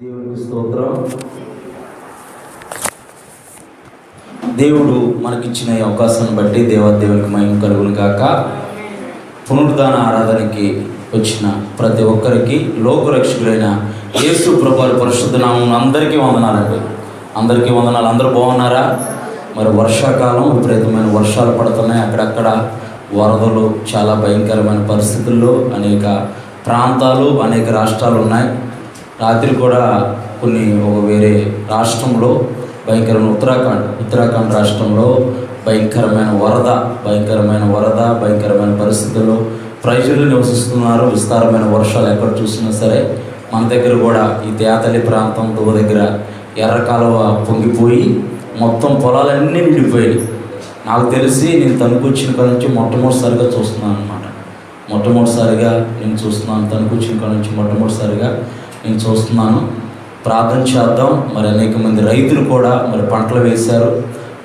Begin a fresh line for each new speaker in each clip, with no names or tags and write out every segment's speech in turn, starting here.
దేవునికి స్తోత్రం. దేవుడు మనకిచ్చిన ఈ అవకాశాన్ని బట్టి దేవాదేవునికి మహిమ కలుగును గాక. పునరుద్ధాన ఆరాధనకి వచ్చిన ప్రతి ఒక్కరికి లోకరక్షకుడైన యేసు ప్రభువు పరిశుద్ధ నామమున అందరికీ వందనాలండి. అందరికీ వందనాలు. అందరూ బాగున్నారా? మరి వర్షాకాలం, విపరీతమైన వర్షాలు పడుతున్నాయి. అక్కడక్కడ వరదలు, చాలా భయంకరమైన పరిస్థితుల్లో అనేక ప్రాంతాలు, అనేక రాష్ట్రాలు ఉన్నాయి. రాత్రి కూడా వేరే రాష్ట్రంలో భయంకరమైన ఉత్తరాఖండ్ రాష్ట్రంలో భయంకరమైన వరద పరిస్థితుల్లో ప్రజలు నివసిస్తున్నారు. విస్తారమైన వర్షాలు ఎక్కడ చూసినా సరే. మన దగ్గర కూడా ఈ తేతలి ప్రాంతం దగ్గర ఎర్ర కాలువ పొంగిపోయి మొత్తం పొలాలన్నీ నిండిపోయాయి. నాకు తెలిసి నేను తణుకొచ్చిన కాడ నుంచి మొట్టమొదటిసారిగా చూస్తున్నాను అనమాట. తణుకొచ్చిన కాడ నుంచి మొట్టమొదటిసారిగా నేను చూస్తున్నాను. ప్రార్థన చేద్దాం. మరి అనేక మంది రైతులు కూడా మరి పంటలు వేశారు.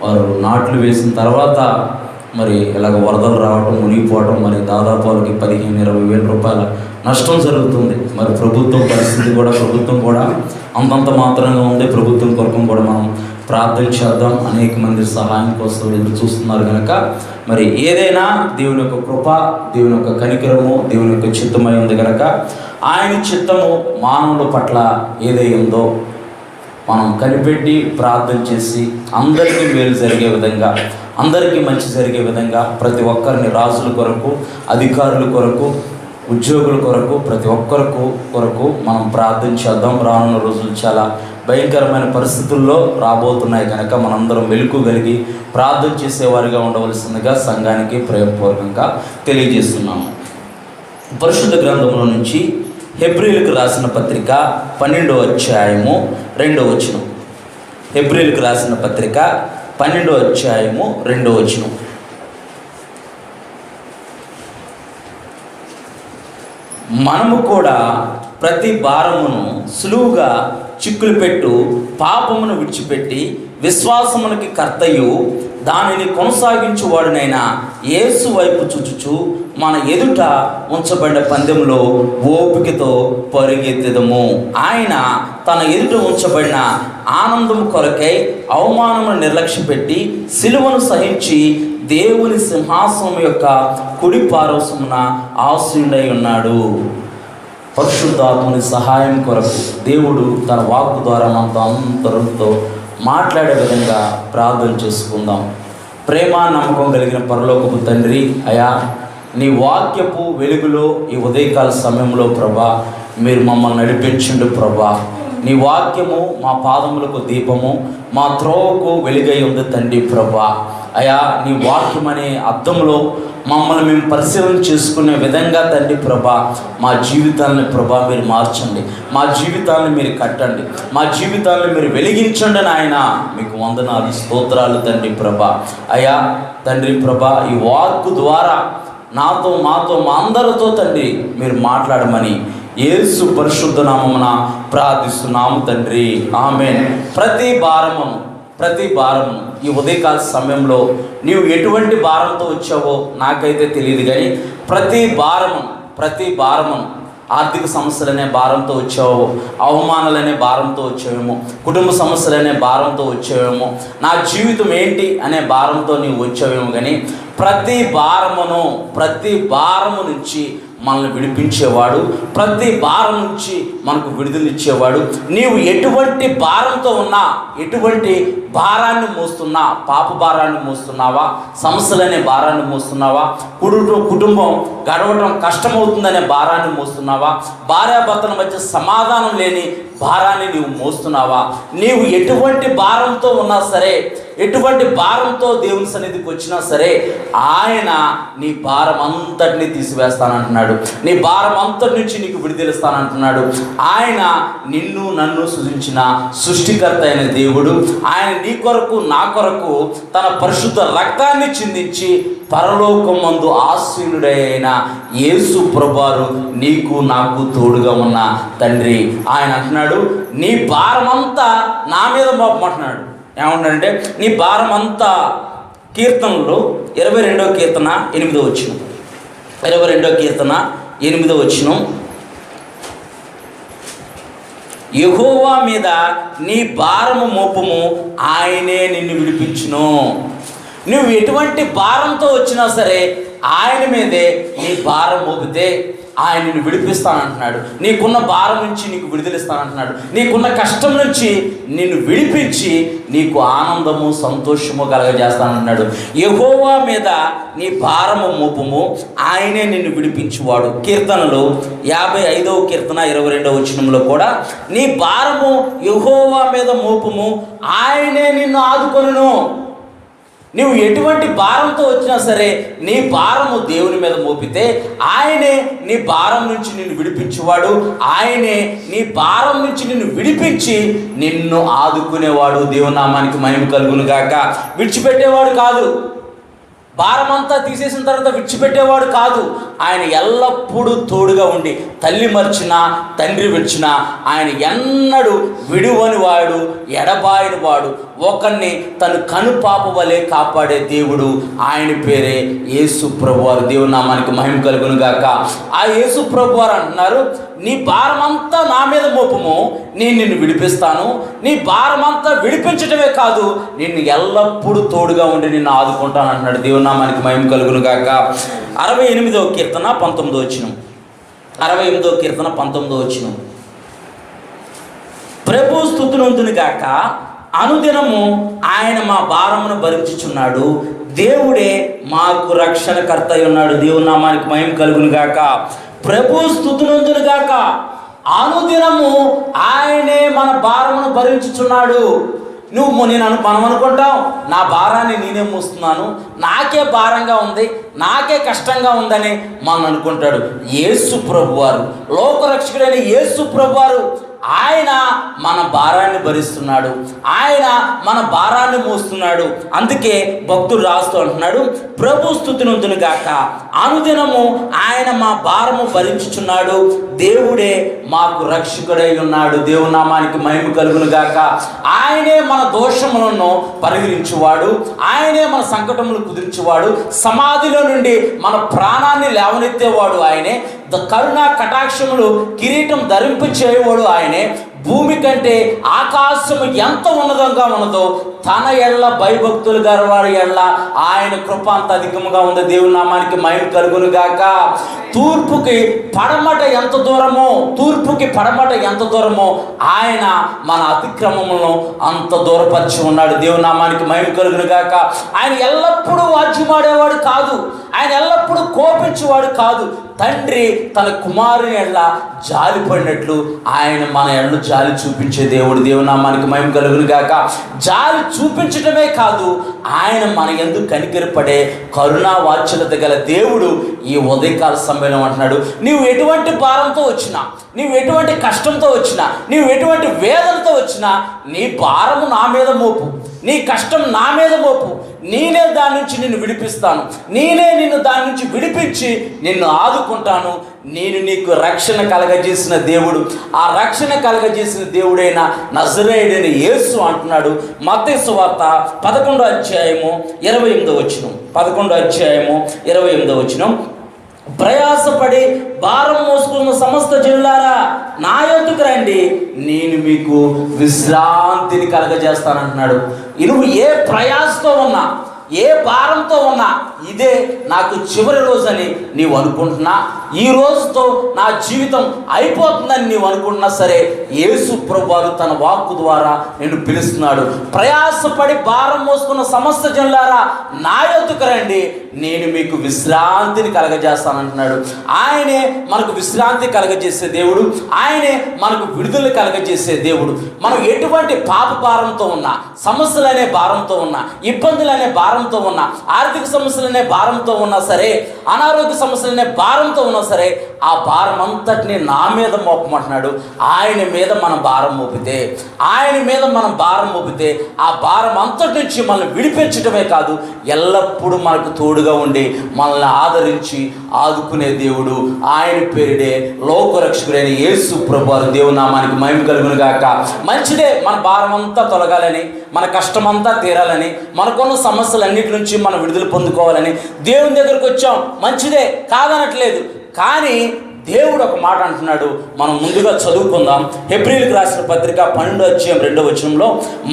వారు నాట్లు వేసిన తర్వాత మరి ఇలాగ వరదలు రావటం, మునిగిపోవటం, మరి దాదాపు వాళ్ళకి 15-20 వేల రూపాయల నష్టం జరుగుతుంది. మరి ప్రభుత్వం కూడా అంతంత మాత్రంగా ఉంది. ప్రభుత్వం కొరకు కూడా మనం ప్రార్థన చేద్దాం. అనేక మంది సహాయం కోసం ఎదురు చూస్తున్నారు కనుక మరి ఏదైనా దేవుని యొక్క కృప, దేవుని యొక్క కనికరము, దేవుని యొక్క చిత్తమై ఉంది కనుక ఆయన చిత్తము మానవుల పట్ల ఏదై ఉందో మనం కనిపెట్టి ప్రార్థన చేసి అందరికీ మేలు జరిగే విధంగా, అందరికీ మంచి జరిగే విధంగా, ప్రతి ఒక్కరిని రాజుల కొరకు, అధికారుల కొరకు, ఉద్యోగుల కొరకు, ప్రతి కొరకు మనం ప్రార్థన చేద్దాం. రానున్న రోజులు చాలా భయంకరమైన పరిస్థితుల్లో రాబోతున్నాయి కనుక మనందరం మెలకు కలిగి ప్రార్థన చేసేవారిగా ఉండవలసిందిగా సంఘానికి ప్రేమపూర్వకంగా తెలియజేస్తున్నాము. పరిశుద్ధ గ్రంథంలో నుంచి హెబ్రీయులకు రాసిన పత్రిక 12వ అధ్యాయము 2వ వచనం. హెబ్రీయులకు రాసిన పత్రిక 12వ అధ్యాయము 2వ వచనం. మనము కూడా ప్రతి భారమును సులువుగా చిక్కులు పెట్టు పాపమును విడిచిపెట్టి విశ్వాసమునికి కర్తయు దానిని కొనసాగించువాడునైనా యేసు వైపు చూచుచు మన ఎదుట ఉంచబడిన పందెంలో ఓపికతో పరిగెత్తెదము. ఆయన తన ఎదుట ఉంచబడిన ఆనందము కొరకై అవమానమును నిర్లక్ష్యపెట్టి సిలువను సహించి దేవుని సింహాసనం యొక్క కుడి పార్శ్వమున ఆసీనుడై ఉన్నాడు. పరిశుద్ధాత్మని సహాయం కొరకు దేవుడు తన వాక్కు ద్వారా మనతో అందరితో మాట్లాడే విధంగా ప్రార్థన చేసుకుందాం. ప్రేమ నమ్మకం కలిగిన పరలోకపు తండ్రి, అయా నీ వాక్యపు వెలుగులో ఈ ఉదయకాల సమయంలో ప్రభా మీరు మమ్మల్ని నడిపించండు ప్రభా. నీ వాక్యము మా పాదములకు దీపము, మా త్రోవకు వెలుగై ఉంది తండ్రి ప్రభా. అయా నీ వాక్యం అనే అద్దంలో మమ్మల్ని మేము పరిశీలన చేసుకునే విధంగా తండ్రి ప్రభా మా జీవితాలను ప్రభా మీరు మార్చండి, మా జీవితాలను మీరు కట్టండి, మా జీవితాలను మీరు వెలిగించండి నాయన. మీకు వందనాలు, స్తోత్రాలు తండ్రి ప్రభా. అయా తండ్రి ప్రభా ఈ వాక్కు ద్వారా నాతో, మాతో, మా అందరితో తండ్రి మీరు మాట్లాడమని యేసు పరిశుద్ధ నామమున ప్రార్థిస్తున్నాము తండ్రి. ఆమేన్. ప్రతి భారము ఈ ఉదయకాల సమయంలో నీవు ఎటువంటి భారంతో వచ్చావో నాకైతే తెలియదు, కానీ ప్రతి భారము ఆర్థిక సమస్యలనే భారంతో వచ్చావో, అవమానాలనే భారంతో వచ్చావేమో, కుటుంబ సమస్యలనే భారంతో వచ్చావేమో, నా జీవితం ఏంటి అనే భారంతో నీవు వచ్చావేమో, కానీ ప్రతి భారము నుంచి మనల్ని విడిపించేవాడు, ప్రతి భారం నుంచి మనకు విడుదలిచ్చేవాడు. నీవు ఎటువంటి భారంతో ఉన్నా, ఎటువంటి భారాన్ని మోస్తున్నా, పాప భారాన్ని మోస్తున్నావా, సమస్యలనే భారాన్ని మోస్తున్నావా, కుటుంబం గడవటం కష్టమవుతుందనే భారాన్ని మోస్తున్నావా, భార్యాభర్తల మధ్య సమాధానం లేని భారాన్ని నీవు మోస్తున్నావా, నీవు ఎటువంటి భారంతో ఉన్నా సరే, ఎటువంటి భారంతో దేవుని సన్నిధికి వచ్చినా సరే ఆయన నీ భారం అంతటినీ తీసివేస్తానంటున్నాడు. నీ భారం అంతటి నుంచి నీకు విడుదలిస్తానంటున్నాడు. ఆయన నిన్ను నన్ను సృజించిన సృష్టికర్త అయిన దేవుడు. ఆయన నీ కొరకు నా కొరకు తన పరిశుద్ధ రక్తాన్ని చిందించి పరలోకమందు ఆసీనుడైన యేసు ప్రభువారు నీకు నాకు తోడుగా ఉన్న తండ్రి. ఆయన అంటున్నాడు నీ భారమంతా నా మీద మోపమంటున్నాడు. ఏమంటాడంటే నీ భారం అంతా, కీర్తనలో 22వ కీర్తన 8వ వచనం. 22వ కీర్తన 8వ వచనం. యెహోవా మీద నీ భారము మోపము, ఆయనే నిన్ను విడిపించును. నువ్వు ఎటువంటి భారంతో వచ్చినా సరే ఆయన మీదే నీ భారం మోపితే ఆయన నిన్ను విడిపిస్తానంటున్నాడు. నీకున్న భారం నుంచి నీకు విడుదలిస్తానంటున్నాడు. నీకున్న కష్టం నుంచి నిన్ను విడిపించి నీకు ఆనందము సంతోషము కలగజేస్తానంటున్నాడు. యెహోవా మీద నీ భారము మోపము, ఆయనే నిన్ను విడిపించువాడు. కీర్తనలు 55వ కీర్తన 22వ వచనంలో కూడా నీ భారము యెహోవా మీద మోపము, ఆయనే నిన్ను ఆదుకొనును. నువ్వు ఎటువంటి భారంతో వచ్చినా సరే నీ భారము దేవుని మీద మోపితే ఆయనే నీ భారం నుంచి నిన్ను విడిపించేవాడు. ఆయనే నీ భారం నుంచి నిన్ను విడిపించి నిన్ను ఆదుకునేవాడు. దేవుని నామానికి మహిమ కలుగును గాక. విడిచిపెట్టేవాడు కాదు, భారమంతా తీసేసిన తర్వాత విడిచిపెట్టేవాడు కాదు. ఆయన ఎల్లప్పుడూ తోడుగా ఉండి తల్లి మర్చినా తండ్రి విడిచినా ఆయన ఎన్నడూ విడువని వాడు, ఎడబాయని వాడు, ఒకరిని తను కనుపాప వలె కాపాడే దేవుడు. ఆయన పేరే యేసు ప్రభువారు. దేవుని నామానికి మహిమ కలుగును గాక. ఆ యేసు ప్రభువారు అంటున్నారు, నీ భారమంతా నా మీద మోపము, నేను నిన్ను విడిపిస్తాను. నీ భారమంతా విడిపించటమే కాదు, నిన్ను ఎల్లప్పుడూ తోడుగా ఉండి నిన్ను ఆదుకుంటాను అంటున్నాడు. దేవుని నామానికి మహిమ కలుగును గాక. 68వ కీర్తన 19వ వచనం. 68వ కీర్తన 19వ వచనం. ప్రభు స్తుతినందును గాక, అనుదినము ఆయన మా భారమును భరించుచున్నాడు. దేవుడే మాకు రక్షణకర్త అయి ఉన్నాడు. దేవుని నామానికి మహిమ కలుగును గాక. ప్రభు స్తుతినందును గాక, అనుదినము ఆయనే మన భారమును భరించుచున్నాడు. మనం అనుకుంటాం, నా భారాన్ని నేనే మోస్తున్నాను, నాకే భారంగా ఉంది, నాకే కష్టంగా ఉందని మనం అనుకుంటాడు. యేసు ప్రభువారు, లోకరక్షకుడైన యేసు ప్రభువారు, ఆయన మన భారాన్ని భరిస్తున్నాడు. ఆయన మన భారాన్ని మోస్తున్నాడు. అందుకే భక్తుడు రాస్తూ అంటున్నాడు, ప్రభు స్తుతినందును గాక, అనుదినము ఆయన మా భారము భరించుచున్నాడు. దేవుడే మాకు రక్షకుడై ఉన్నాడు. దేవుని నామానికి మహిమ కలుగును గాక. ఆయనే మన దోషములను పరిహరించువాడు. ఆయనే మన సంకటములు కుదిర్చువాడు. సమాధిలో నుండి మన ప్రాణాన్ని లేవనెత్తేవాడు ఆయనే. కరుణా కటాక్షములు కిరీటం ధరింపు చేయవాడు ఆయనే. భూమి కంటే ఆకాశము ఎంత ఉన్నతంగా ఉన్నదో తన ఎళ్ళ భయభక్తులు గలవారి ఎళ్ళ ఆయన కృప అంత అధికముగా ఉంది. దేవుని నామానికి మహిమ కలుగును గాక. తూర్పుకి పడమట ఎంత దూరమో, తూర్పుకి పడమట ఎంత దూరమో ఆయన మన అతిక్రమములను అంత దూరపరిచి ఉన్నాడు. దేవుని నామానికి మహిమ కలుగును గాక. ఆయన ఎల్లప్పుడూ వాద్యమాడేవాడు కాదు, ఆయన ఎల్లప్పుడూ కోపించేవాడు కాదు. తండ్రి తన కుమారుని ఎళ్ళ జాలి పడినట్లు ఆయన మన ఎళ్ళు జాలి చూపించే దేవుడు. దేవుని నామానికి మహిమ కలుగును గాక. జాలి చూపించటమే కాదు, ఆయన మన యందు కనికరపడే కరుణా వాత్సల్యత గల దేవుడు. ఈ ఉదయకాల సమయంలో అంటున్నాడు, నీవు ఎటువంటి భారంతో వచ్చినా, నీవు ఎటువంటి కష్టంతో వచ్చినా, నీవు ఎటువంటి వేదనతో వచ్చినా, నీ భారము నా మీద మోపు, నీ కష్టం నా మీద మోపు, నేనే దాని నుంచి నిన్ను విడిపిస్తాను, నేనే నిన్ను దాని నుంచి విడిపించి నిన్ను ఆదుకుంటాను. నేను నీకు రక్షణ కలగజేసిన దేవుడు, ఆ రక్షణ కలగజేసిన దేవుడైన నజరేయుడైన యేసు అంటున్నాడు. మత్తయి సువార్త 11వ అధ్యాయము 28వ వచనం. 11వ అధ్యాయము 28వ వచనం. ప్రయాసపడి భారం మోసుకున్న సమస్త జనులారా నా యొద్దకు రండి, నేను మీకు విశ్రాంతిని కలగజేస్తానంటున్నాడు. నువ్వు ఏ ప్రయాసతో ఉన్నా, ఏ భారంతో ఉన్నా, ఇదే నాకు చివరి రోజని నీవు అనుకుంటున్నా, ఈ రోజుతో నా జీవితం అయిపోతుందని నీవు అనుకుంటున్నా సరే, యేసు ప్రభువారు తన వాక్కు ద్వారా నిన్ను పిలుస్తున్నాడు. ప్రయాసపడి భారం మోసుకున్న సమస్త జనులారా నా యొద్దకు రండి, నేను మీకు విశ్రాంతిని కలగజేస్తానంటున్నాడు. ఆయనే మనకు విశ్రాంతి కలగజేసే దేవుడు, ఆయనే మనకు విడుదల కలగజేసే దేవుడు. మనం ఎటువంటి పాప భారంతో ఉన్నా, సమస్యలనే భారంతో ఉన్నా, ఇబ్బందులనే భారంతో ఉన్నా, ఆర్థిక సమస్యలనే భారంతో ఉన్నా సరే, అనారోగ్య సమస్యలనే భారంతో ఉన్నా సరే, ఆ భారం అంతటిని నా మీద మోపమంటున్నాడు. ఆయన మీద మనం భారం మోపితే, ఆయన మీద మనం భారం మోపితే, ఆ భారం అంతటి నుంచి మనల్ని విడిపించడమే కాదు, ఎల్లప్పుడూ మనకు తోడుగా ఉండి మనల్ని ఆదరించి ఆదుకునే దేవుడు. ఆయన పేరుడే లోకరక్షకుడైన యేసు ప్రభువారు. దేవుని నామానికి మహిమ కలుగును గాక. మంచిదే మన భారం అంతా తొలగాలని, మన కష్టమంతా తీరాలని, మనకున్న సమస్యలన్నిటి నుంచి మనం విడుదల పొందుకోవాలని దేవుని దగ్గరకు వచ్చాం. మంచిదే, కాదనట్లేదు. కానీ దేవుడు ఒక మాట అంటున్నాడు, మనం ముందుగా చదువుకుందాం. హెబ్రీయులకు రాసిన పత్రిక 12:2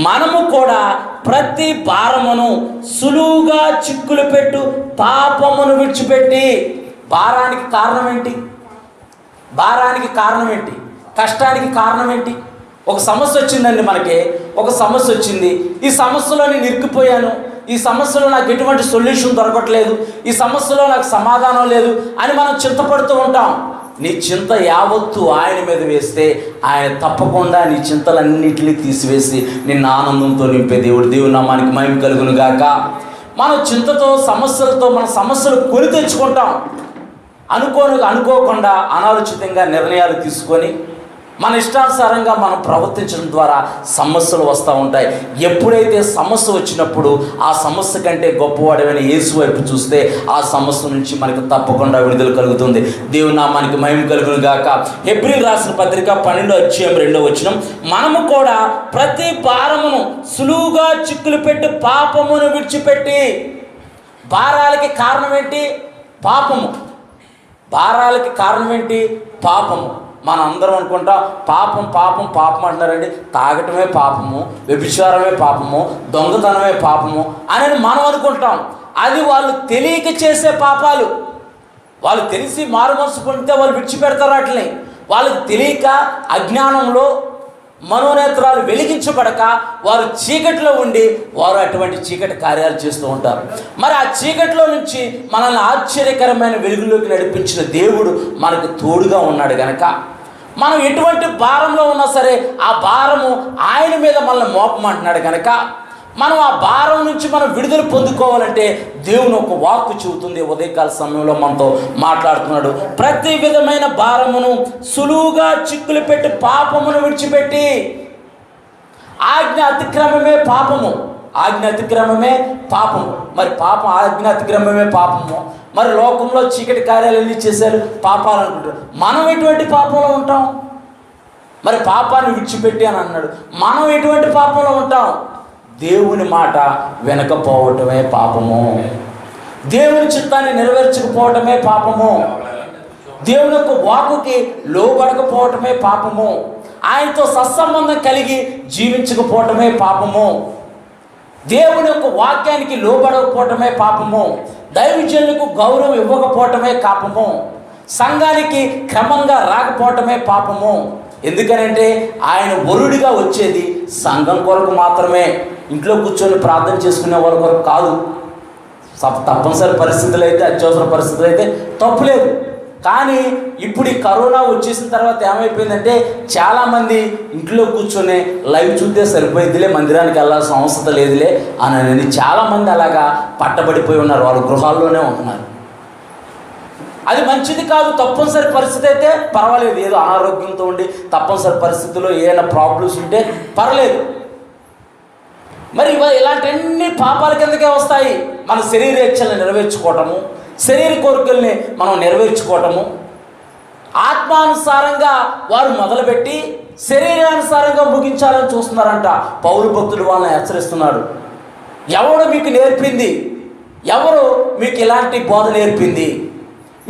మనము కూడా ప్రతి భారమును సులువుగా చిక్కులు పెట్టు పాపమును విడిచిపెట్టి. భారానికి కారణం ఏంటి? కష్టానికి కారణం ఏంటి? ఒక సమస్య వచ్చిందండి, మనకి ఒక సమస్య వచ్చింది. ఈ సమస్యలో నేను ఇరుక్కుపోయాను, ఈ సమస్యలో నాకు ఎటువంటి సొల్యూషన్ దొరకట్లేదు, ఈ సమస్యలో నాకు సమాధానం లేదు అని మనం చింతపడుతూ ఉంటాం. నీ చింత యావత్తు ఆయన మీద వేస్తే ఆయన తప్పకుండా నీ చింతలన్నింటినీ తీసివేసి నిన్ను ఆనందంతో నింపే దేవుడు నామానికి మహిమ కలుగును గాక. మనం చింతతో సమస్యలతో మన సమస్యలు కొని తెచ్చుకుంటాం. అనుకోకుండా అనాలోచితంగా నిర్ణయాలు తీసుకొని మన ఇష్టానుసారంగా మనం ప్రవర్తించడం ద్వారా సమస్యలు వస్తూ ఉంటాయి. ఎప్పుడైతే సమస్య వచ్చినప్పుడు ఆ సమస్య కంటే గొప్పవాడమైన యేసు వైపు చూస్తే ఆ సమస్య నుంచి మనకు తప్పకుండా విడుదల కలుగుతుంది. దేవుని నామానికి మహిమ కలుగును గాక. హెబ్రీయులకు రాసిన పత్రిక 12:2 మనము కూడా ప్రతి భారమును సులువుగా చిక్కులు పెట్టి పాపమును విడిచిపెట్టి. భారాలకి కారణం ఏంటి? పాపము. భారాలకి కారణం ఏంటి? పాపము. మనం అందరం అనుకుంటాం పాపం అంటున్నారండి. తాగటమే పాపము, వ్యభిచారమే పాపము, దొంగతనమే పాపము అని మనం అనుకుంటాం. అది వాళ్ళు తెలియక చేసే పాపాలు. వాళ్ళు తెలిసి మారు మనసు పొందితే వాళ్ళు విడిచిపెడతారు వాటిని. వాళ్ళకి తెలియక అజ్ఞానంలో మనోనేత్రాలు వెలిగించబడక వారు చీకటిలో ఉండి వారు అటువంటి చీకటి కార్యాలు చేస్తూ ఉంటారు. మరి ఆ చీకటిలో నుంచి మనల్ని ఆశ్చర్యకరమైన వెలుగులోకి నడిపించిన దేవుడు మనకు తోడుగా ఉన్నాడు గనక మనం ఎటువంటి భారంలో ఉన్నా సరే ఆ భారము ఆయన మీద మనల్ని మోపమంటున్నాడు కనుక మనం ఆ భారం నుంచి మనం విడుదల పొందుకోవాలంటే దేవుని ఒక వాక్కు చెబుతుంది. ఉదయకాల సమయంలో మనతో మాట్లాడుతున్నాడు. ప్రతి విధమైన భారమును సులువుగా చిక్కులు పెట్టి పాపమును విడిచిపెట్టి. ఆజ్ఞ అతిక్రమమే పాపము. మరి పాపం ఆజ్ఞ అతిక్రమమే పాపము. మరి లోకంలో చీకటి కార్యాలు ఎన్ని చేశారు? పాపాలు అనుకుంటారు. మనం ఎటువంటి పాపంలో ఉంటాం? మరి పాపాన్ని విడిచిపెట్టి అని అన్నాడు. మనం ఎటువంటి పాపంలో ఉంటాం? దేవుని మాట వినకపోవటమే పాపము. దేవుని చిత్తాన్ని నెరవేర్చకపోవటమే పాపము. దేవుని యొక్క వాక్కుకి లోబడకపోవటమే పాపము. ఆయనతో సత్సంబంధం కలిగి జీవించకపోవటమే పాపము. దేవుని యొక్క వాక్యానికి లోబడకపోవటమే పాపము. దైవజనులకు గౌరవం ఇవ్వకపోవటమే పాపము. సంఘానికి క్రమంగా రాకపోవటమే పాపము. ఎందుకనంటే ఆయన వరుడిగా వచ్చేది సంఘం కొరకు మాత్రమే. ఇంట్లో కూర్చొని ప్రార్థన చేసుకునే వాళ్ళ కొరకు కాదు. తప్పనిసరి పరిస్థితులు అయితే, అత్యవసర పరిస్థితులు అయితే తప్పులేదు. కానీ ఇప్పుడు ఈ కరోనా వచ్చేసిన తర్వాత ఏమైపోయిందంటే చాలామంది ఇంట్లో కూర్చొని లైవ్ చూస్తే సరిపోయిద్దిలే, మందిరానికి వెళ్ళాల్సిన అవసరం లేదులే అని చాలామంది అలాగా పట్టబడిపోయి ఉన్నారు. వాళ్ళు గృహాల్లోనే ఉంటున్నారు. అది మంచిది కాదు. తప్పనిసరి పరిస్థితి అయితే పర్వాలేదు. ఏదో అనారోగ్యంతో ఉండి తప్పనిసరి పరిస్థితుల్లో ఏమైనా ప్రాబ్లమ్స్ ఉంటే పర్లేదు. మరి ఇలాంటివన్నీ పాపాల కిందకే వస్తాయి. మన శరీర ఇచ్చలను నెరవేర్చుకోవటము, శరీర కోరికల్ని మనం నెరవేర్చుకోవటము, ఆత్మానుసారంగా వారు మొదలుపెట్టి శరీరానుసారంగా ముగించాలని చూస్తున్నారంట. పౌలు భక్తుడు వాళ్ళని హెచ్చరిస్తున్నాడు. ఎవరు మీకు నేర్పింది? ఎవరు మీకు ఇలాంటి బోధ నేర్పింది?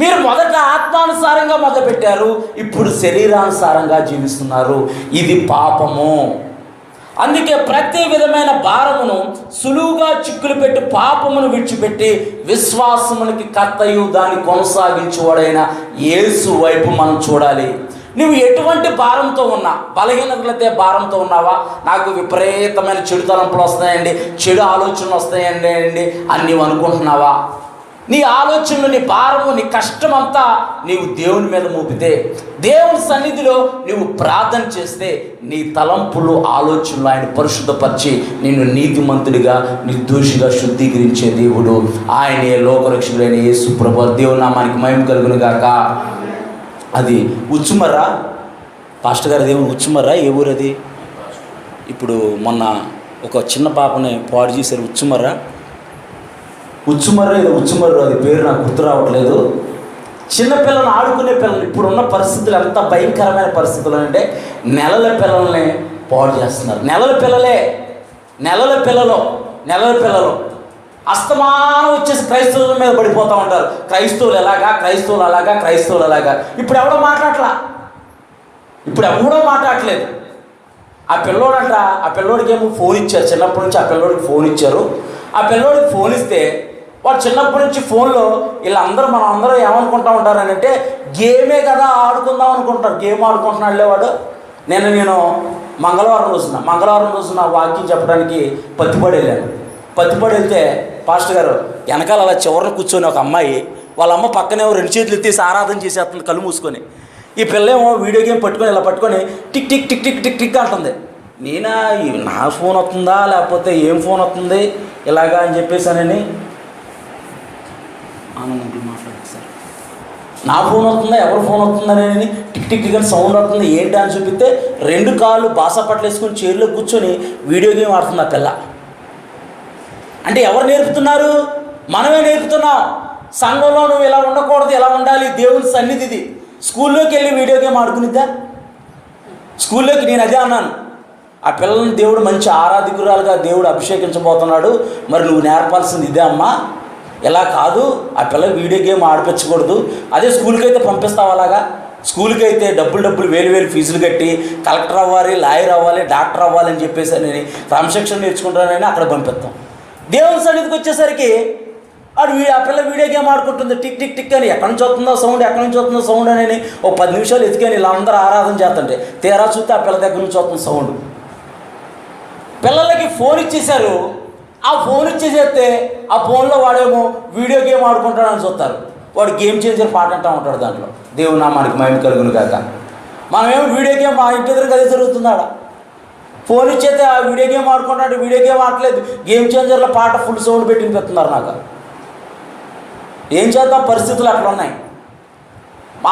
మీరు మొదట ఆత్మానుసారంగా మొదలుపెట్టారు, ఇప్పుడు శరీరానుసారంగా జీవిస్తున్నారు. ఇది పాపము. అందుకే ప్రతి విధమైన భారమును సులువుగా చిక్కులు పెట్టి పాపమును విడిచిపెట్టి విశ్వాసమునికి కర్తయు దాన్ని కొనసాగించువాడైన యేసు వైపు మనం చూడాలి. నువ్వు ఎటువంటి భారంతో ఉన్నా, బలహీనతలైతే భారంతో ఉన్నావా? నాకు విపరీతమైన చెడు తలంపులు వస్తాయండి, చెడు ఆలోచనలు వస్తాయండి అని నీవు అనుకుంటున్నావా? నీ ఆలోచనలు, నీ భారము, నీ కష్టమంతా నీవు దేవుని మీద మోపితే, దేవుని సన్నిధిలో నీవు ప్రార్థన చేస్తే నీ తలంపులు, ఆలోచనలు ఆయన పరిశుద్ధపరిచి నిన్ను నీతిమంతుడిగా, నిర్దోషిగా శుద్ధీకరించే దేవుడు ఆయనే. లోకరక్షకుడైన యేసు ప్రభువు. దేవుని నామానికి మహిమ కలుగును గాక. అది ఉచ్చుమర్రా పాస్టర్ గారు. దేవుని ఉచ్చుమర్రా ఏ ఊరు అది? ఇప్పుడు మొన్న ఒక చిన్న పాపని పాడు చేశారు. ఉచ్చుమర్రు అది పేరు నాకు గుర్తు రావట్లేదు. చిన్నపిల్లలు, ఆడుకునే పిల్లలు. ఇప్పుడున్న పరిస్థితులు ఎంత భయంకరమైన పరిస్థితులు అంటే నెలల పిల్లల్ని పాడు చేస్తున్నారు. నెలల పిల్లలు అస్తమానం వచ్చేసి క్రైస్తవుల మీద పడిపోతూ ఉంటారు. క్రైస్తవులు ఎలాగా, క్రైస్తవులు అలాగా, క్రైస్తవులు అలాగా. ఇప్పుడు ఎవడో మాట్లాడట్లేదు. ఆ పిల్లోడికి ఏమో ఫోన్ ఇచ్చారు. చిన్నప్పటి నుంచి ఆ పిల్లోడికి ఫోన్ ఇచ్చారు. ఆ పిల్లోడికి ఫోన్ ఇస్తే వాడు చిన్నప్పటి నుంచి ఫోన్లో మనం అందరూ ఏమనుకుంటా ఉంటారని అంటే గేమే కదా ఆడుకుందాం అనుకుంటారు. గేమ్ ఆడుకుంటున్నాడులే వాడు. నేను మంగళవారం రోజున వాక్యం చెప్పడానికి పత్తిపాడు వెళ్ళాను. పత్తిపాడు వెళ్తే పాస్టర్ గారు వెనకాల అలా చివరిని కూర్చొని ఒక అమ్మాయి, వాళ్ళ అమ్మ పక్కనేమో 2 చేతులు ఎత్తేసి ఆరాధన చేసేస్తుంది కళ్ళు మూసుకొని. ఈ పిల్లేమో వీడియో గేమ్ ఇలా పట్టుకొని tick tick tick tick tick tick అంటుంది. నా ఫోన్ వస్తుందా లేకపోతే ఏం ఫోన్ వస్తుంది ఇలాగా అని చెప్పేసానని మాట్లాడారు సార్. నా ఫోన్ వస్తుందా ఎవరి ఫోన్ వస్తుందని టిక్ టిక్ టిక్ అని సౌండ్ వస్తుంది. ఏంటి అని చూపిస్తే 2 కాళ్ళు బాసా పట్లేసుకొని చైర్లో కూర్చొని వీడియో గేమ్ ఆడుతుంది ఆ పిల్ల. అంటే ఎవరు నేర్పుతున్నారు? మనమే నేర్పుతున్నాం. సంఘంలో నువ్వు ఇలా ఉండకూడదు, ఎలా ఉండాలి, దేవుని సన్నిధిది. స్కూల్లోకి వెళ్ళి వీడియో గేమ్ ఆడుకునిద్దా? స్కూల్లోకి నేను అదే అన్నాను, ఆ పిల్లల్ని దేవుడు మంచి ఆరాధికురాలుగా దేవుడు అభిషేకించబోతున్నాడు, మరి నువ్వు నేర్పాల్సింది ఇదే అమ్మా, ఎలా కాదు, ఆ పిల్ల వీడియో గేమ్ ఆడిపించకూడదు. అదే స్కూల్కి అయితే పంపిస్తావు అలాగా. స్కూల్కి అయితే డబ్బులు వేలు ఫీజులు కట్టి కలెక్టర్ అవ్వాలి, లాయర్ అవ్వాలి, డాక్టర్ అవ్వాలి అని చెప్పేసి నేను క్రమశిక్షణ నేర్చుకుంటానని అక్కడ పంపిస్తాం. దేవుని సన్నిధికి వచ్చేసరికి ఆ పిల్ల వీడియో గేమ్ ఆడుకుంటుంది టిక్ టిక్ టిక్ అని. ఎక్కడి నుంచి వస్తుందో సౌండ్ అని 10 నిమిషాలు ఎత్తుకొని ఇలా అందరూ ఆరాధన చేస్తుంటే తీరా చూస్తే ఆ పిల్ల దగ్గర నుంచి వస్తుంది సౌండ్. పిల్లలకి ఫోన్ ఇచ్చేశారు. ఆ ఫోన్ ఇచ్చేసేస్తే ఆ ఫోన్లో వాడేమో వీడియో గేమ్ ఆడుకుంటాడని చూస్తారు. వాడు గేమ్ చేంజర్ పాట అంటూ ఉంటాడు దాంట్లో. దేవుని నామానికి మహిమ కలుగును గాక. మనమేమో వీడియో గేమ్ మా ఇంటి దగ్గర అదే జరుగుతుందాడ. ఫోన్ ఇచ్చేస్తే ఆ వీడియో గేమ్ ఆడుకుంటాడు. వీడియో గేమ్ ఆడలేదు, గేమ్ చేంజర్లో పాట ఫుల్ సౌండ్ పెట్టి వినిపిస్తున్నారు నాకు. ఏం చేద్దాం, పరిస్థితులు అట్లా ఉన్నాయి.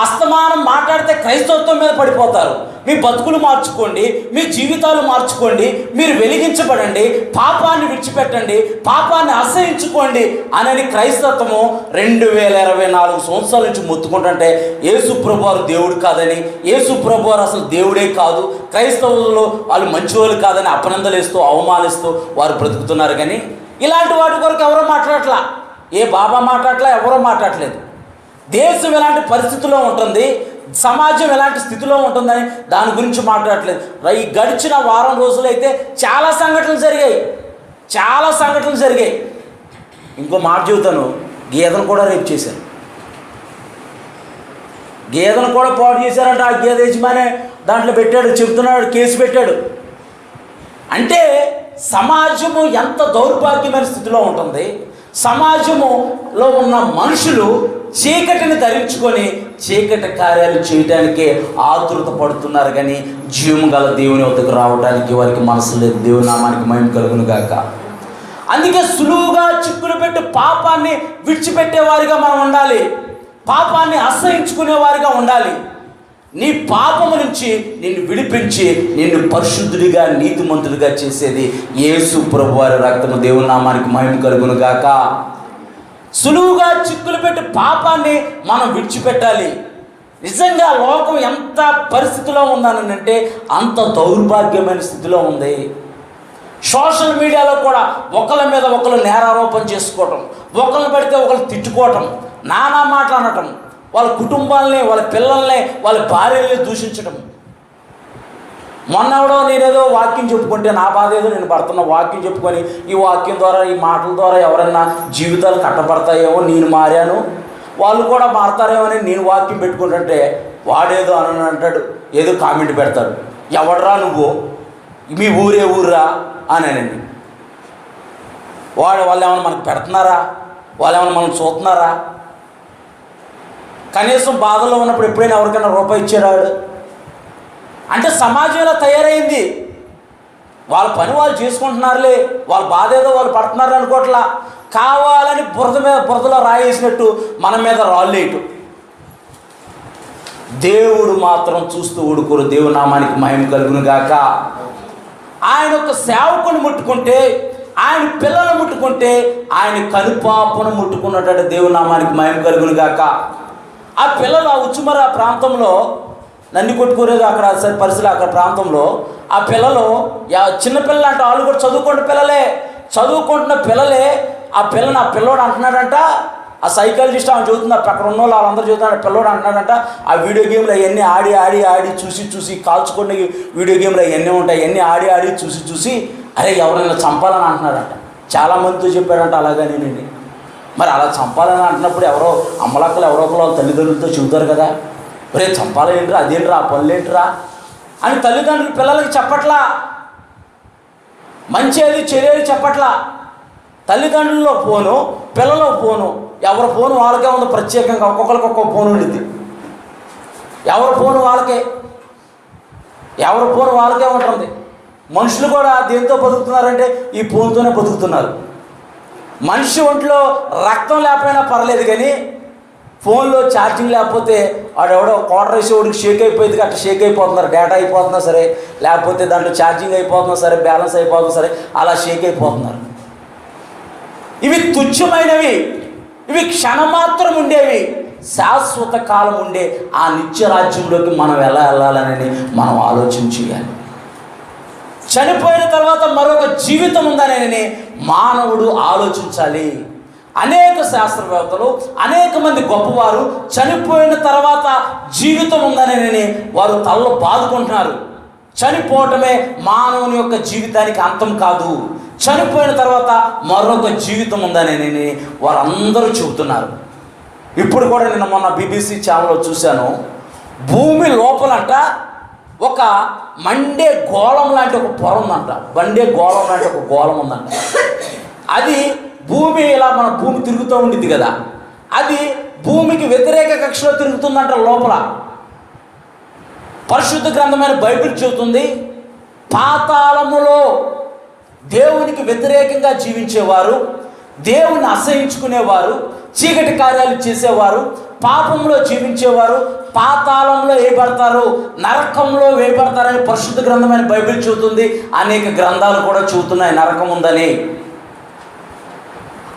అస్తమానం మాట్లాడితే క్రైస్తవత్వం మీద పడిపోతారు. మీ బతుకులు మార్చుకోండి, మీ జీవితాలు మార్చుకోండి, మీరు వెలిగించబడండి, పాపాన్ని విడిచిపెట్టండి, పాపాన్ని అసహించుకోండి అని క్రైస్తవత్వము 2024 సంవత్సరాల నుంచి మొత్తుకుంటుంటే యేసు ప్రభువారు దేవుడు కాదని, యేసు ప్రభువారు అసలు దేవుడే కాదు, క్రైస్తవులు వాళ్ళు మంచివాళ్ళు కాదని అపనందలేస్తూ అవమానిస్తూ వారు బ్రతుకుతున్నారు. కానీ ఇలాంటి వాటి కొరకు ఎవరో మాట్లాడట్లా, ఏ బాబా మాట్లాడట్లా, ఎవరో మాట్లాడలేదు. దేశం ఎలాంటి పరిస్థితుల్లో ఉంటుంది, సమాజం ఎలాంటి స్థితిలో ఉంటుందని దాని గురించి మాట్లాడట్లేదు. ఈ గడిచిన వారం రోజులైతే చాలా సంఘటనలు జరిగాయి. ఇంకో మాట చెబుతాను, గేదెను కూడా రేపు చేశారు. గేదెను కూడా పాడు చేశారంట. ఆ గేదె యజమాని దాంట్లో పెట్టాడు, చెబుతున్నాడు, కేసు పెట్టాడు. అంటే సమాజము ఎంత దౌర్భాగ్యమైన స్థితిలో ఉంటుంది. సమాజములో ఉన్న మనుషులు చీకటిని ధరించుకొని చీకటి కార్యాలు చేయడానికే ఆతృత పడుతున్నారు. కానీ జీవము గల దేవుని వద్దకు రావడానికి వారికి మనసు లేదు. దేవుని నామానికి మహిమ కలుగును గాక. అందుకే సులువుగా చిక్కులు పెట్టి పాపాన్ని విడిచిపెట్టేవారిగా మనం ఉండాలి, పాపాన్ని అసహించుకునేవారిగా ఉండాలి. నీ పాపము నుంచి నిన్ను విడిపించి నిన్ను పరిశుద్ధుడిగా నీతిమంతుడిగా చేసేది యేసు ప్రభువారి రక్తము. దేవుని నామానికి మహిమ కలుగును గాక. సులువుగా చిక్కులు పెట్టి పాపాన్ని మనం విడిచిపెట్టాలి. నిజంగా లోకం ఎంత పరిస్థితిలో ఉందనంటే అంత దౌర్భాగ్యమైన స్థితిలో ఉంది. సోషల్ మీడియాలో కూడా ఒకళ్ళ మీద ఒకరు నేరారోపణ చేసుకోవటం, ఒకళ్ళు పెడితే ఒకళ్ళు తిట్టుకోవటం, నానా మాటలు అనటం, వాళ్ళ కుటుంబాలని, వాళ్ళ పిల్లల్ని, వాళ్ళ భార్యల్ని దూషించటం. మొన్నవడో నేనేదో వాక్యం చెప్పుకుంటే నా బాధ ఏదో నేను పడుతున్న వాక్యం చెప్పుకొని ఈ వాక్యం ద్వారా, ఈ మాటల ద్వారా ఎవరైనా జీవితాలు కట్టబడతాయేమో, నేను మారాను వాళ్ళు కూడా మారతారేమో అని నేను వాక్యం పెట్టుకుంటుంటే వాడేదో అని అంటాడు, ఏదో కామెంట్ పెడతాడు, ఎవడరా నువ్వు, మీ ఊరే ఊర్రా అనండి. వాళ్ళు ఏమైనా మనకు పెడుతున్నారా, వాళ్ళు ఏమైనా మనం చూస్తున్నారా? కనీసం బాధల్లో ఉన్నప్పుడు ఎప్పుడైనా ఎవరికైనా రూపాయి ఇచ్చేవాడు? అంటే సమాజం ఇలా తయారైంది. వాళ్ళ పని వాళ్ళు చేసుకుంటున్నారులే, వాళ్ళ బాధ ఏదో వాళ్ళు పడుతున్నారు అనుకోవట్లా, కావాలని బురదలో రాయేసినట్టు మన మీద రాళ్ళేయటం. దేవుడు మాత్రం చూస్తూ ఊడుకోరు. దేవుని నామానికి మహిమ కలుగును గాక. ఆయన ఒక సేవకుని ముట్టుకుంటే, ఆయన పిల్లలు ముట్టుకుంటే ఆయన కనుపాపను ముట్టుకున్నట్టు దేవుని నామానికి మహిమ కలుగును గాక. ఆ పిల్లలు ఆ ఉచ్చుమర ప్రాంతంలో నంది కొట్టుకోలేదు, అక్కడ పరిస్థితులు అక్కడ ప్రాంతంలో ఆ పిల్లలు చిన్నపిల్లలు అంటే వాళ్ళు కూడా చదువుకుంటున్న పిల్లలే ఆ పిల్లోడు అంటున్నాడంట, ఆ సైకాలజిస్ట్ ఆమె చదువుతుంది, అక్కడ ఉన్న వాళ్ళందరూ చదువుతున్నారు, పిల్లోడు అంటున్నాడంట ఆ వీడియో గేమ్లు అవన్నీ ఆడి చూసి కాల్చుకునే వీడియో గేమ్లు అవన్నీ ఉంటాయి, అవన్నీ ఆడి చూసి అరే ఎవరైనా చంపాలని అంటున్నాడంట. చాలామందితో చెప్పాడంట అలాగనేనండి. మరి అలా చంపాలని అంటున్నప్పుడు ఎవరో అమ్మలక్కలు ఎవరో ఒకరు వాళ్ళ తల్లిదండ్రులతో చెబుతారు కదా, ఒరే చంపాలేంట్రా, అదేంట్రా, ఆ పనులేంట్రా అని తల్లిదండ్రులు పిల్లలకి చెప్పట్లా, మంచి అది చెడు చెప్పట్లా. తల్లిదండ్రుల్లో ఫోను, పిల్లల ఫోను, ఎవరి ఫోను వాళ్ళకే ఉంది, ప్రత్యేకంగా ఒక్కొక్కరికి ఒక్కొక్క ఫోన్ ఉండిద్ది. ఎవరి ఫోను వాళ్ళకే ఉంటుంది. మనుషులు కూడా దేంతో బతుకుతున్నారంటే ఈ ఫోన్తోనే బతుకుతున్నారు. మనిషి ఒంట్లో రక్తం లేకపోయినా పర్లేదు, కానీ ఫోన్లో ఛార్జింగ్ లేకపోతే వాడెవడో క్వార్టర్ వేసి వాడికి షేక్ అయిపోయింది, అట్లా షేక్ అయిపోతున్నారు. డేటా అయిపోతున్నా సరే, లేకపోతే దాంట్లో ఛార్జింగ్ అయిపోతున్నా సరే, బ్యాలెన్స్ అయిపోతున్నా సరే, అలా షేక్ అయిపోతున్నారు. ఇవి తుచ్చమైనవి, ఇవి క్షణమాత్రం ఉండేవి. శాశ్వత కాలం ఉండే ఆ నిత్యరాజ్యంలోకి మనం ఎలా వెళ్ళాలని మనం ఆలోచన చేయాలి. చనిపోయిన తర్వాత మరొక జీవితం ఉందనేది మానవుడు ఆలోచించాలి. అనేక శాస్త్రవేత్తలు, అనేక మంది గొప్పవారు చనిపోయిన తర్వాత జీవితం ఉందనేది వారు తలలో బాదుకుంటున్నారు. చనిపోవటమే మానవుని యొక్క జీవితానికి అంతం కాదు, చనిపోయిన తర్వాత మరొక జీవితం ఉందనేది వారందరూ చెబుతున్నారు. ఇప్పుడు కూడా నిన్న మొన్న BBC ఛానల్లో చూశాను, భూమి లోపలంట ఒక మండే గోళం లాంటి ఒక పొర ఉందంట, గోళం లాంటి ఒక గోళం ఉందంట. అది భూమి ఇలా మన భూమి తిరుగుతూ ఉండిద్ది కదా, అది భూమికి వ్యతిరేక కక్షలో తిరుగుతుందంట లోపల. పరిశుద్ధ గ్రంథమైన బైబిల్ చెబుతుంది, పాతాళములో దేవునికి వ్యతిరేకంగా జీవించేవారు, దేవుని అసహించుకునేవారు, చీకటి కార్యాలు చేసేవారు, పాపంలో జీవించేవారు పాతాళంలో వేయబడతారు, నరకంలో వేయబడతారని పరిశుద్ధ గ్రంథమైన బైబిల్ చెబుతుంది. అనేక గ్రంథాలు కూడా చెబుతున్నాయి నరకం ఉందని.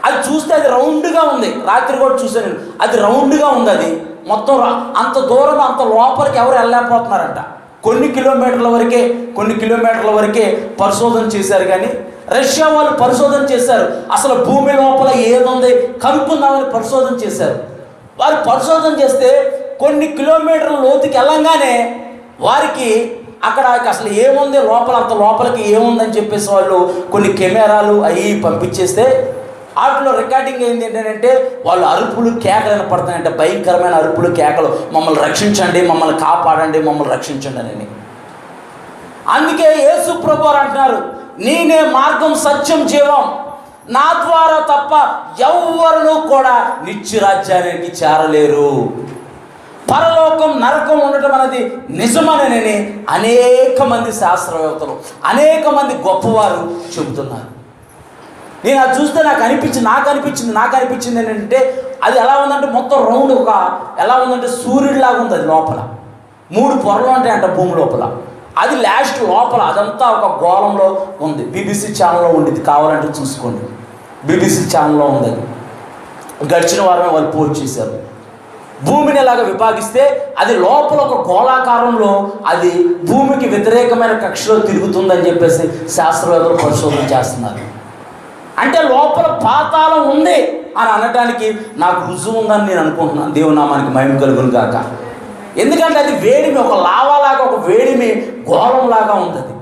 అది చూస్తే అది రౌండ్గా ఉంది, రాత్రి కూడా చూసాను, అది రౌండ్గా ఉంది. అది మొత్తం అంత దూరం అంత లోపలికి ఎవరు వెళ్ళలేకపోతున్నారంట. కొన్ని కిలోమీటర్ల వరకే పరిశోధన చేశారు. కానీ రష్యా వాళ్ళు పరిశోధన చేశారు, అసలు భూమి లోపల ఏదుంది కనుక్కుందామని పరిశోధన చేశారు. వారు పరిశోధన చేస్తే కొన్ని కిలోమీటర్ల లోతుకి వెళ్ళంగానే వారికి అక్కడ అసలు ఏముంది లోపల, అంత లోపలికి ఏముందని చెప్పేసి వాళ్ళు కొన్ని కెమెరాలు అవి పంపించేస్తే వాటిలో రికార్డింగ్ ఏంటి ఏంటంటే వాళ్ళు అరుపులు కేకలు వినపడుతున్నాయంటే, భయంకరమైన అరుపులు కేకలు, మమ్మల్ని రక్షించండి, మమ్మల్ని కాపాడండి, మమ్మల్ని రక్షించండి అని. అందుకే యేసు ప్రభువారు అంటున్నారు, నేనే మార్గం సత్యం జీవం, నా ద్వారా తప్ప ఎవ్వరూ కూడా నిత్యరాజ్యానికి చేరలేరు. పరలోకం నరకం ఉండటం అనేది నిజమనని అనేక మంది శాస్త్రవేత్తలు, అనేక మంది గొప్పవారు చెబుతున్నారు. నేను అది చూస్తే నాకు అనిపించింది ఏంటంటే, అది ఎలా ఉందంటే మొత్తం రౌండ్ ఎలా ఉందంటే సూర్యుడిలాగా ఉంది. అది లోపల 3 పొరలు ఉంటాయంట భూమి లోపల. అది లాస్ట్ లోపల అదంతా ఒక గోళంలో ఉంది. BBC ఛానల్లో ఉండేది, కావాలంటే చూసుకోండి. BBC ఛానల్లో ఉంది. అది గడిచిన వారమే వాళ్ళు పోస్ట్ చేశారు. భూమిని ఇలాగా విభాగిస్తే అది లోపల ఒక గోళాకారంలో అది భూమికి వ్యతిరేకమైన కక్షలో తిరుగుతుందని చెప్పేసి శాస్త్రవేత్తలు పరిశోధన చేస్తున్నారు. అంటే లోపల పాతాళం ఉంది అని అనడానికి నాకు రుజువు ఉందని నేను అనుకుంటున్నాను. దేవుని నామానికి మహిమ కలుగును గాక. ఎందుకంటే అది వేడిమి, ఒక లావాలాగా, ఒక వేడిమి గోళంలాగా ఉంది. అది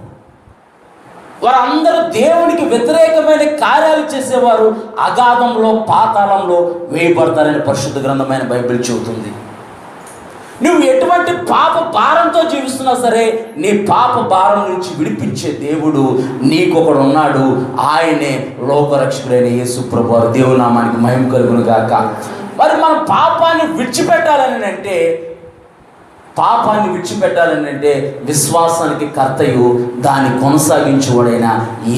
వారందరూ దేవునికి వ్యతిరేకమైన కార్యాలు చేసేవారు అగాధంలో, పాతాళంలో వేయబడతారని పరిశుద్ధ గ్రంథమైన బైబిల్ చెబుతుంది. నువ్వు ఎటువంటి పాప భారంతో జీవిస్తున్నా సరే, నీ పాప భారం నుంచి విడిపించే దేవుడు నీకొకడు ఉన్నాడు. ఆయనే లోకరక్షకుడైన యేసు ప్రభువారు. దేవుని నామానికి మహిమ కలుగును గాక. మరి మనం పాపాన్ని విడిచిపెట్టాలని అంటే విశ్వాసానికి కర్తయు దాన్ని కొనసాగించువాడైన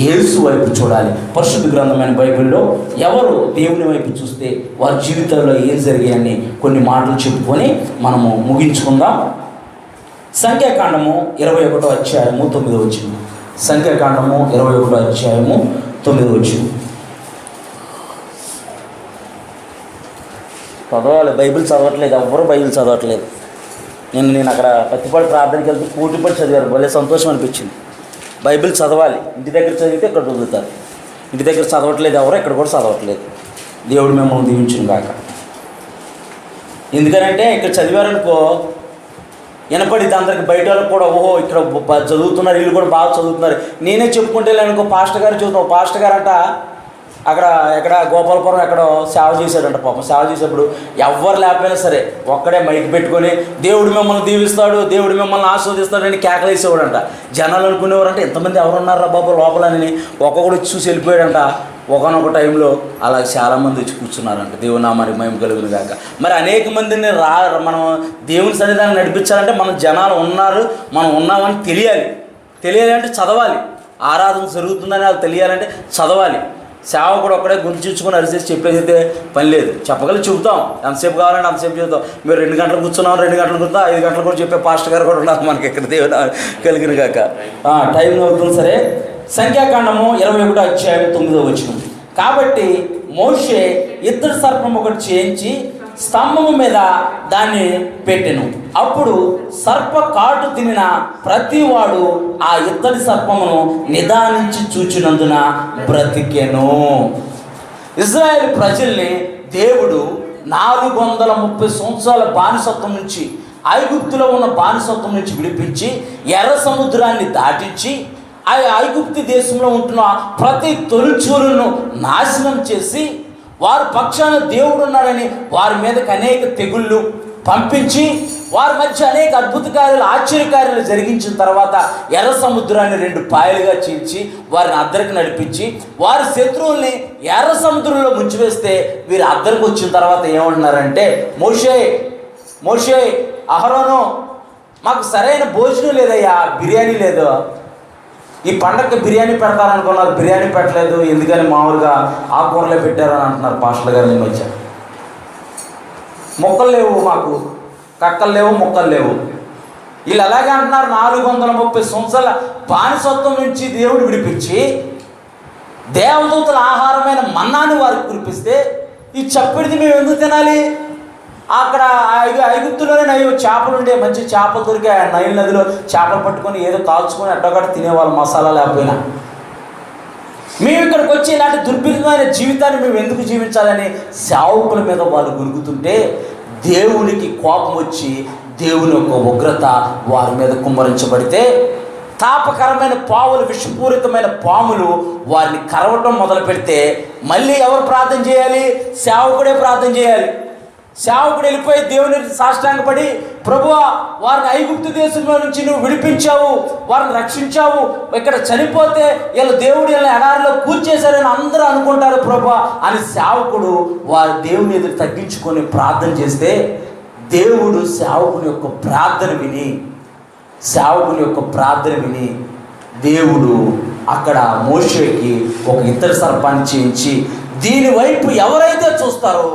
యేసు వైపు చూడాలి. పరిశుద్ధ గ్రంథమైన బైబిల్లో ఎవరు దేవుని వైపు చూస్తే వారి జీవితంలో ఏం జరిగాయని కొన్ని మాటలు చెప్పుకొని మనము ముగించుకుందాం. సంఖ్యాకాండము 21వ అధ్యాయము 9వ వచనం. సంఖ్యాకాండము 21వ అధ్యాయము 9వ వచనం. చదవాలి. బైబిల్ చదవట్లేదు, ఎవ్వరూ బైబిల్ చదవట్లేదు. నేను అక్కడ పత్తిపాడు ప్రార్థనకి వెళ్తే పూటిపడి చదివారు, భలే సంతోషం అనిపించింది. బైబిల్ చదవాలి, ఇంటి దగ్గర చదివితే ఇక్కడ వదులుతారు. ఇంటి దగ్గర చదవట్లేదు ఎవరో, ఇక్కడ కూడా చదవట్లేదు. దేవుడు మిమ్మల్ని దీవించును గాక. ఎందుకనంటే ఇక్కడ చదివారనుకో వినపడిద్ది అందరికి, బయట వాళ్ళకి కూడా ఓహో ఇక్కడ చదువుతున్నారు, వీళ్ళు కూడా బాగా చదువుతున్నారు. నేనే చెప్పుకుంటే అనుకో పాస్టర్ గారు చదువుతాం, పాస్టర్ గారు అంట ఎక్కడ గోపాలపురం ఎక్కడో సేవ చేశాడంట. పాపం సేవ చేసేప్పుడు ఎవరు లేకపోయినా సరే ఒక్కడే మైక్ పెట్టుకొని దేవుడు మిమ్మల్ని దీవిస్తాడు, దేవుడు మిమ్మల్ని ఆస్వాదిస్తాడని కేకలేసేవాడంట. జనాలు అనుకునేవారంటే ఎంతమంది ఎవరున్నారా బాబు లోపలని, ఒక్కొక్కడు చూసి వెళ్ళిపోయాడంట. ఒకనొక టైంలో అలా చాలామంది వచ్చి కూర్చున్నారంట. దేవుని నామానికి మహిమ కలుగును గాక. మరి అనేక మందిని మనం దేవుని సన్నిధానం నడిపించాలంటే మన జనాలు ఉన్నారు, మనం ఉన్నామని తెలియాలి అంటే చదవాలి. ఆరాధన జరుగుతుందని అది తెలియాలంటే చదవాలి. సేవకుడు ఒక్కడే గుంచుకొని అరిసేసి చెప్పేసి పని లేదు. చెబుతాం, ఎంతసేపు కావాలంటే అంతసేపు చెబుతాం. మీరు 2 గంటలు కూర్చున్నాం, 2 గంటలు కూర్చుంటాం, 5 గంటలు కూడా చెప్పే పాస్టర్ గారు కూడా ఉన్నారు మనకి ఇక్కడ. దేవుని కలిగిన కాక టైం అవుతుంది సరే. సంఖ్యాకాండము 21:9. కాబట్టి మోషే ఇత్తడి సర్పం ఒకటి చేయించి స్తంభము మీద దాన్ని పెట్టెను. అప్పుడు సర్ప కాటు తినిన ప్రతివాడు ఆ ఇత్తడి సర్పమును నిదానించి చూచినందున బ్రతికెను. ఇశ్రాయేలు ప్రజల్ని దేవుడు 430 సంవత్సరాల బానిసత్వం నుంచి, ఐగుప్తులో ఉన్న బానిసత్వం నుంచి విడిపించి ఎర్ర సముద్రాన్ని దాటించి ఆ ఐగుప్తు దేశంలో ఉంటున్న ప్రతి తొలిచూరును నాశనం చేసి వారి పక్షాన దేవుడు ఉన్నాడని వారి మీదకి అనేక తెగుళ్ళు పంపించి వారి మధ్య అనేక అద్భుత కార్యాలు, ఆశ్చర్యకార్యాలు జరిగించిన తర్వాత ఎర్ర సముద్రాన్ని 2 పాయలుగా చీల్చి వారిని అద్దరికి నడిపించి వారి శత్రువుల్ని ఎర్ర సముద్రంలో ముంచివేస్తే వీరు అద్దరికి వచ్చిన తర్వాత ఏమంటున్నారంటే, మోషే అహరోను మాకు సరైన భోజనం లేదయ్యా, బిర్యానీ లేదు. ఈ పండగకి బిర్యానీ పెడతారనుకున్నారు, బిర్యానీ పెట్టలేదు, ఎందుకని మామూలుగా ఆకుకూరలే పెట్టారని అంటున్నారు పాస్టర్ గారు. నేను వచ్చా మొక్కలు లేవు, మాకు కక్కలు లేవు, మొక్కలు లేవు. వీళ్ళు అలాగే అంటున్నారు. 430 సంవత్సరాల బానిసత్వం నుంచి దేవుడు విడిపించి దేవదూతల ఆహారమైన మన్నాను వారికి కురిపిస్తే ఈ చప్పిడిది మేము ఎందుకు తినాలి? అక్కడ ఐగుప్తులోనే చేపలు ఉండే, మంచి చేపలు దొరికే నైల్ నదిలో చేపలు పట్టుకొని ఏదో కాల్చుకొని అడ్డగడ్డ తినేవాళ్ళు, మసాలా లేకపోయినా. మేము ఇక్కడికి వచ్చి ఇలాంటి దుర్భిన్నమైన జీవితాన్ని మేము ఎందుకు జీవించాలని సేవకుల మీద వాళ్ళు గురుగుతుంటే దేవునికి కోపం వచ్చి దేవుని యొక్క ఉగ్రత వారి మీద కుమ్మరించబడితే తాపకరమైన పాములు, విషపూరితమైన పాములు వారిని కరవటం మొదలు పెడితే మళ్ళీ ఎవరు ప్రార్థన చేయాలి? సేవకుడే ప్రార్థన చేయాలి. సేవకుడు వెళ్ళిపోయి దేవుని సాష్టాంగపడి, ప్రభువా వారిని ఐగుప్తు దేశంలో నుంచి నువ్వు విడిపించావు, వారిని రక్షించావు, ఇక్కడ చనిపోతే వీళ్ళు దేవుడు వీళ్ళని ఎడారిలో కూర్చేశారని అందరూ అనుకుంటారు ప్రభువా అని సేవకుడు వారి దేవుని ఎదురు తగ్గించుకొని ప్రార్థన చేస్తే దేవుడు సేవకుని యొక్క ప్రార్థన విని దేవుడు అక్కడ మోషేకి ఒక ఇత్తడి సర్పాన్ని చేయించి దీని వైపు ఎవరైతే చూస్తారో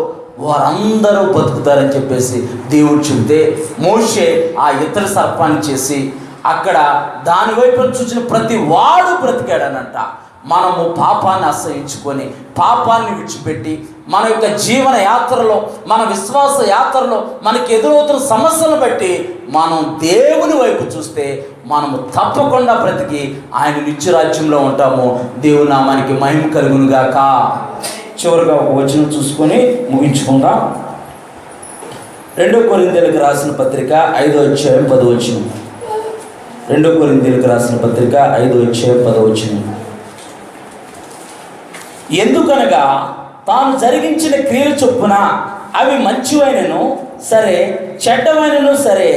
వారందరూ బతుకుతారని చెప్పేసి దేవుడు చెబితే మోషే ఆ ఇత్తడి సర్పాన్ని చేసి అక్కడ దాని వైపు చూసిన ప్రతి వాడు బ్రతికాడనంట. మనము పాపాన్ని అసహించుకొని పాపాన్ని విడిచిపెట్టి మన యొక్క జీవన యాత్రలో, మన విశ్వాస యాత్రలో మనకి ఎదురవుతున్న సమస్యలను బట్టి మనం దేవుని వైపు చూస్తే మనము తప్పకుండా బ్రతికి ఆయన నిత్యరాజ్యంలో ఉంటాము. దేవుని నామానికి మహిమ కలుగును గాక. చివరిగా ఒక వచనం చూసుకొని ముగించుకుందాం. 2 కొరింథీయులకు రాసిన పత్రిక 5:10. 2 కొరింథీయులకు రాసిన పత్రిక 5:10. ఎందుకనగా తాను జరిగించిన క్రియల చొప్పున అవి మంచివైనను సరే, చెడ్డమైనను సరే,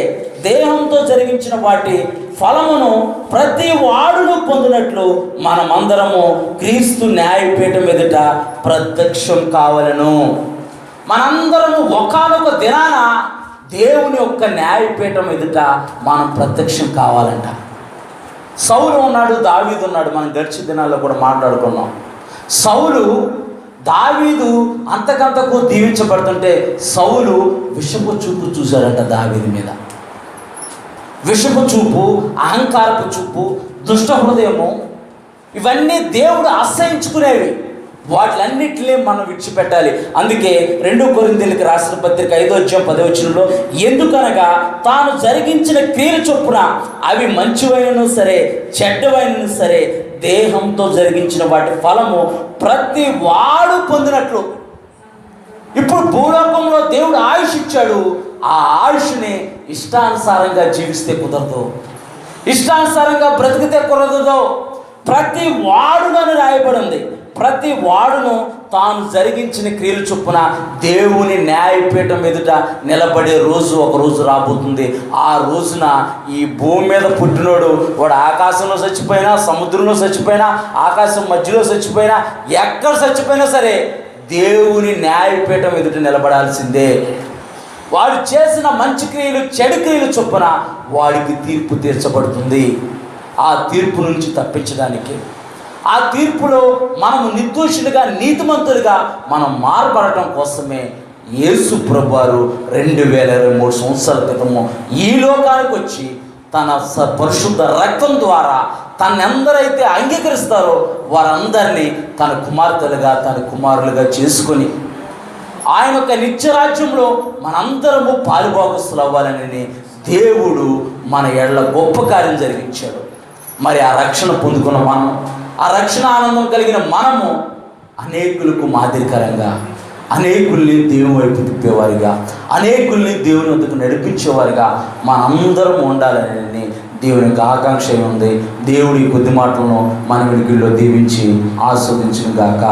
దేహంతో జరిగించిన వాటి ఫలమును ప్రతి వాడును పొందినట్లు మనమందరము క్రీస్తు న్యాయపీఠం ఎదుట ప్రత్యక్షం కావాలను. మనందరము ఒకానొక దినాన దేవుని యొక్క న్యాయపీఠం ఎదుట మనం ప్రత్యక్షం కావాలంట. సౌలు ఉన్నాడు, దావీదు ఉన్నాడు. మనం గడిచిన దినాల్లో కూడా మాట్లాడుకున్నాం. సౌలు, దావీదు అంతకంతకు దీవించబడుతుంటే సౌలు విషపు చూపు చూశాడంట దావీదు మీద. విషపు చూపు, అహంకారపు చూపు, దుష్ట హృదయము, ఇవన్నీ దేవుడు అసహించుకునేవి. వాటిలన్నిటినీ మనం విడిచిపెట్టాలి. అందుకే 2 కొరింథీయులకు రాసిన పత్రిక 5:10 ఎందుకనగా తాను జరిగించిన క్రియల చొప్పున అవి మంచివైనను సరే, చెడ్డవైనను సరే, దేహంతో జరిగించిన వాటి ఫలము ప్రతి వాడు పొందినట్లు. ఇప్పుడు భూలోకంలో దేవుడు ఆయుష్ ఇచ్చాడు. ఆ ఆయుష్ని ఇష్టానుసారంగా జీవిస్తే కుదరదు, ఇష్టానుసారంగా బ్రతికితే కుదరదు. ప్రతి వాడునని రాయబడింది. ప్రతి వాడును తాను జరిగించిన క్రియలు చొప్పున దేవుని న్యాయపీఠం ఎదుట నిలబడే రోజు ఒక రోజు రాబోతుంది. ఆ రోజున ఈ భూమి మీద పుట్టినోడు వాడు ఆకాశంలో చచ్చిపోయినా, సముద్రంలో చచ్చిపోయినా, ఆకాశం మధ్యలో చచ్చిపోయినా, ఎక్కడ చచ్చిపోయినా సరే దేవుని న్యాయపీఠం ఎదుట నిలబడాల్సిందే. వాడు చేసిన మంచి క్రియలు, చెడు క్రియలు చొప్పున వాడికి తీర్పు తీర్చబడుతుంది. ఆ తీర్పు నుంచి తప్పించడానికి, ఆ తీర్పులో మనము నిర్దోషులుగా, నీతిమంతులుగా మనం మారబడటం కోసమే యేసు ప్రభువారు 2023 సంవత్సరాల క్రితము ఈ లోకానికి వచ్చి తన పరిశుద్ధ రక్తం ద్వారా తనెందరైతే అంగీకరిస్తారో వారందరినీ తన కుమార్తెలుగా, తన కుమారులుగా చేసుకొని ఆయన యొక్క నిత్యరాజ్యంలో మనందరము పాలుభాగస్తులు అవ్వాలని దేవుడు మన ఎడల గొప్ప కార్యం జరిగించాడు. మరి ఆ రక్షణ పొందుకున్న మనం, ఆ రక్షణ ఆనందం కలిగిన మనము అనేకులకు మాదిరికరంగా, అనేకుల్ని దేవుని వైపు తిప్పేవారిగా, అనేకుల్ని దేవుని వద్దకు నడిపించేవారిగా మనందరం ఉండాలని దేవునికి ఆకాంక్ష ఉంది. దేవుడి కొద్ది మాటలను మన వెలుగుల్లో దీవించి ఆస్వాదించును గాక.